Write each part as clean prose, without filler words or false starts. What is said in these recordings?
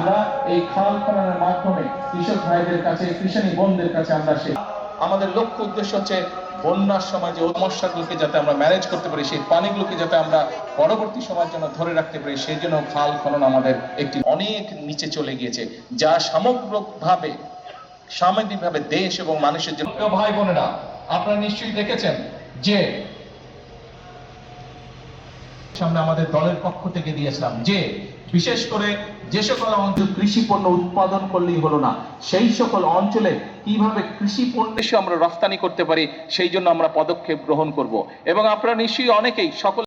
আমরা এই খাল খননের মাধ্যমে কৃষক ভাইদের কাছে, কৃষানী বোনদের কাছে আমরা আমাদের লক্ষ্য উদ্দেশ্য হচ্ছে বন্যার সময় যে সমস্যাগুলোকে যাতে আমরা ম্যানেজ করতে পারি, সেই পানিগুলোকে যাতে আমরা পরবর্তী সময়ের জন্য ধরে রাখতে পারি, সেই জন্য খাল খনন আমাদের একটি অনেক নিচে চলে গিয়েছে, যা সামগ্রিকভাবে দেশ এবং মানুষের জন্য। ভাই বোনেরা, আপনারা নিশ্চয়ই দেখেছেন যে সামনে আমাদের দলের পক্ষ থেকে দিয়েছিলাম যে বিশেষ করে যে সকল অঞ্চল কৃষি পণ্য উৎপাদন করলেই হলো না, সেই সকল অঞ্চলে কিভাবে কৃষি পণ্য আমরা রফতানি করতে পারি, সেই জন্য আমরা পদক্ষেপ গ্রহণ করব। এবং আপনারা নিশ্চয়ই অনেকেই সকল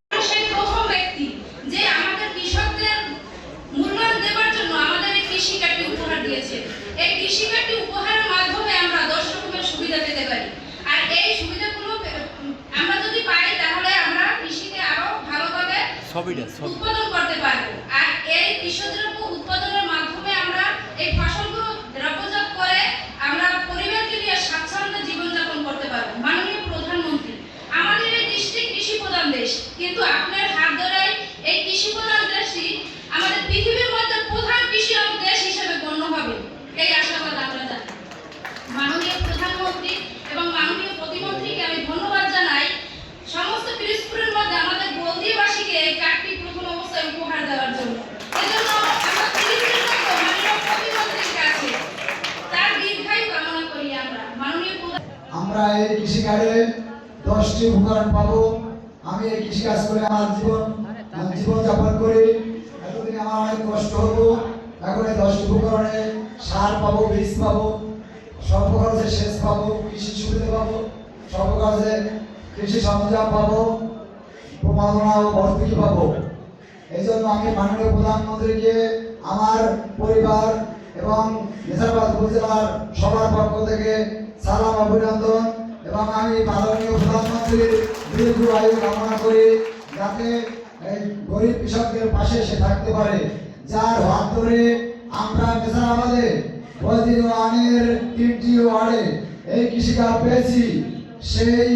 উৎপাদন করতে পারবো। আর এই কৃষিদ্রব্য উৎপাদনের মাধ্যমে আমরা এই ফসলগুলো দ্রব্যজাত করে আমরা পরিবারকে নিয়ে স্বাচ্ছন্দ্যে জীবনযাপন করতে পারবো। মাননীয় প্রধানমন্ত্রী, আমাদের এই দেশটি কৃষি প্রধান দেশ, কিন্তু আপনার হাত ধরাই এই কৃষি প্রধান দেশটি আমাদের পৃথিবীর মধ্যে প্রধান কৃষি দেশ হিসেবে গণ্য হবে, এই আশাবাদ আমরা জানি। মাননীয় প্রধানমন্ত্রী এবং মাননীয় প্রতিমন্ত্রীকে আমি ধন্যবাদ জানাই সমস্ত পিরোজপুরের মধ্যে আমাদের বলদিবাসীকে এই কার্ডটি প্রথম অবস্থায় উপহার দেওয়ার জন্য। এজন্য আমরা পিরোজপুরের মধ্যে মাননীয় প্রতিমন্ত্রীর কাছে তার দীর্ঘায়ু কামনা করি। আমরা এই কৃষি কার্ডে 10টি উপকরণ পাবো। আমি এই কৃষি কাজ করে আমার জীবন যাপন করি। এতদিন আমার অনেক কষ্ট হতো, এখন এই 10টি উপকরণে সার পাবো, বীজ পাবো, স্বল্প খরচে সেচ পাবো, কৃষি সুবিধা পাবো, স্বল্প খরচে কৃষি সরঞ্জাম পাবো, প্রমাণনা ও ভর্তুকি পাবো। এই জন্য আমি মাননীয় প্রধানমন্ত্রীকে আমার পরিবার এবং নেশাবাদ উপজেলার সবার পক্ষ থেকে সালাম, অভিনন্দন। এবং আমি মাননীয় প্রধানমন্ত্রীর দীর্ঘ আয়ু কামনা করি, যাতে এই গরিব কৃষকদের পাশে সে থাকতে পারে, যার হাত ধরে আমরা নেশাবাদে বদিন ওয়ানের 3টি ওয়ার্ডে এই কৃষিকাজ পেয়েছি। সেই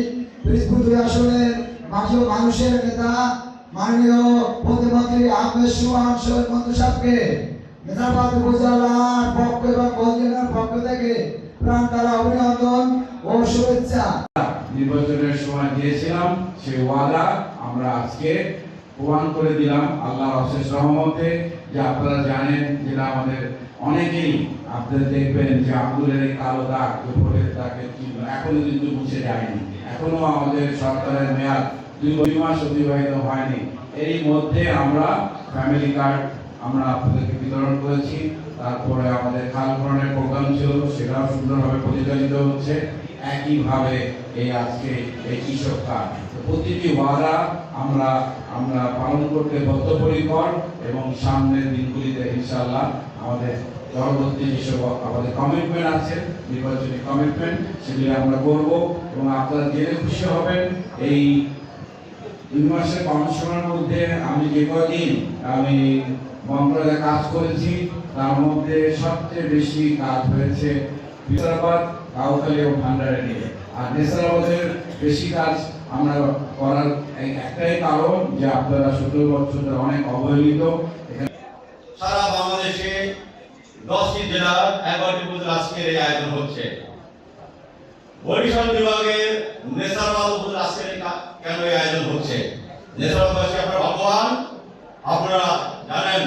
পিরোজপুর 2 আসনের মানুষের নেতা মাননীয় প্রতিমন্ত্রী আহমেদ সুমন শহীদ মন্ত্রী সাহেবকে নেশাবাদ উপজেলার পক্ষ এবং বদিনের পক্ষ থেকে প্রাণ দ্বারা অভিনন্দন ও শুভেচ্ছা। নির্বাচনের সময় দিয়েছিলাম সেই ওয়াদা আমরা আজকে প্রমাণ করে দিলাম আল্লাহর অশেষ রহমতে। যে আপনারা জানেন যে আমাদের অনেকেই আপনারা দেখবেন যে আঙ্গুলের এই কালো দাগ ভোটের দাগের চিহ্ন এখনো কিন্তু মুছে যায়নি। এখনো আমাদের সরকারের মেয়াদ 2 মাস অতিবাহিত হয়নি। এই মধ্যে আমরা ফ্যামিলি কার্ড আমরা আপনাদেরকে বিতরণ করেছি। তারপরে আমাদের খাল খননের প্রোগ্রাম ছিল, সেটাও সুন্দরভাবে পরিচালিত হচ্ছে। একইভাবে এই আজকে এই কৃষক কার্ড, প্রতিটি ওয়াদা আমরা পালন করতে বদ্ধপরিকর এবং সামনের দিনগুলিতে ইনশাআল্লাহ আমাদের পরবর্তী যেসব আমাদের কমিটমেন্ট আছে, নির্বাচনী কমিটমেন্ট, সেগুলি আমরা করব। এবং আপনারা জেনে খুশি হবেন এই 2 মাসের কর্মসূচির মধ্যে আমি যে কদিন আমি মন্ত্রণালয়ে কাজ করেছি, তার মধ্যে সবচেয়ে বেশি কাজ হয়েছে নেশাবাদ, কাউখালী ও ভান্ডারে নিয়ে। আর নেশাবাদের বেশি কাজ আমরা করার একটাই কারণ যে আপনারা 17 বছর ধরে অনেক অবহেলিত। সারা বাংলাদেশে 10টি জেলার 11টি উপজেলা আজকের এই আয়োজন হচ্ছে। বরিশাল বিভাগের নেশাবাদ উপজেলা আজকের কেন এই আয়োজন হচ্ছে? নেশাবাদবাসী আপনারা ভাগ্যবান, আপনারা জানেন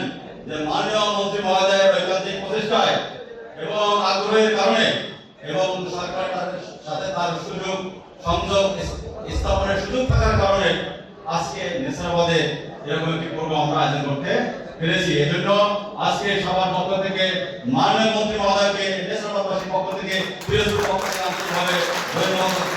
যে মাননীয় মন্ত্রী মহোদয়ের ঐকান্তিক প্রচেষ্টায় এবং আগ্রহের কারণে এবং সরকারের সাথে তার সংযোগ স্থাপনের সুযোগ থাকার কারণে আজকে নেশাবাদে এরকম একটি প্রোগ্রাম আমরা আয়োজন করতে পেরেছি। এজন্য আজকে সবার পক্ষ থেকে মাননীয় মন্ত্রী মহোদয়কে নেশাবাদবাসীর পক্ষ থেকে পিরোজপুর পক্ষ থেকে আন্তরিকভাবে ধন্যবাদ।